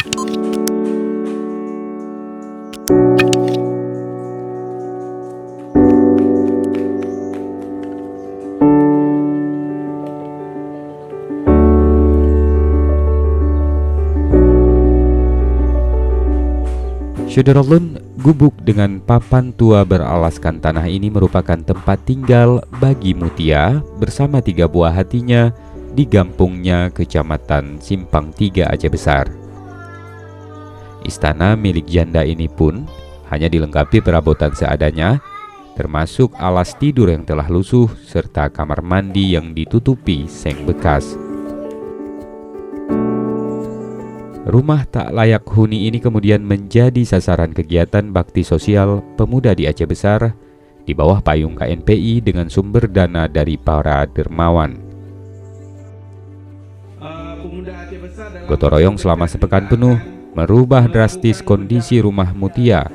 Syederalun, gubuk dengan papan tua beralaskan tanah ini merupakan tempat tinggal bagi Mutia bersama 3 buah hatinya di Gampungnya, Kecamatan Simpang 3, Aceh Besar. Istana milik janda ini pun hanya dilengkapi perabotan seadanya, termasuk alas tidur yang telah lusuh serta kamar mandi yang ditutupi seng bekas. Rumah tak layak huni ini kemudian menjadi sasaran kegiatan bakti sosial pemuda di Aceh Besar di bawah payung KNPI dengan sumber dana dari para dermawan. Gotong royong selama sepekan penuh merubah drastis kondisi rumah Mutia,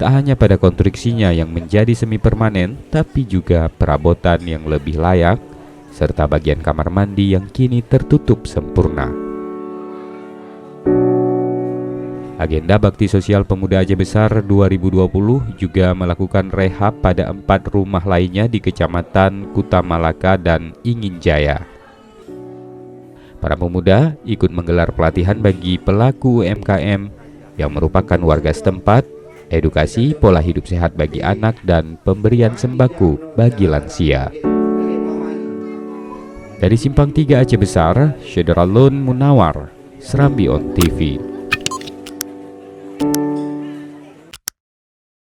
tak hanya pada konstruksinya yang menjadi semi permanen, tapi juga perabotan yang lebih layak serta bagian kamar mandi yang kini tertutup sempurna. Agenda Bakti Sosial Pemuda Aceh Besar 2020 juga melakukan rehab pada 4 rumah lainnya di Kecamatan Kuta Malaka dan Ingin Jaya. Para pemuda ikut menggelar pelatihan bagi pelaku UMKM yang merupakan warga setempat, edukasi pola hidup sehat bagi anak, dan pemberian sembako bagi lansia. Dari Simpang 3 Aceh Besar, Syederalun Munawar, Serambi On TV.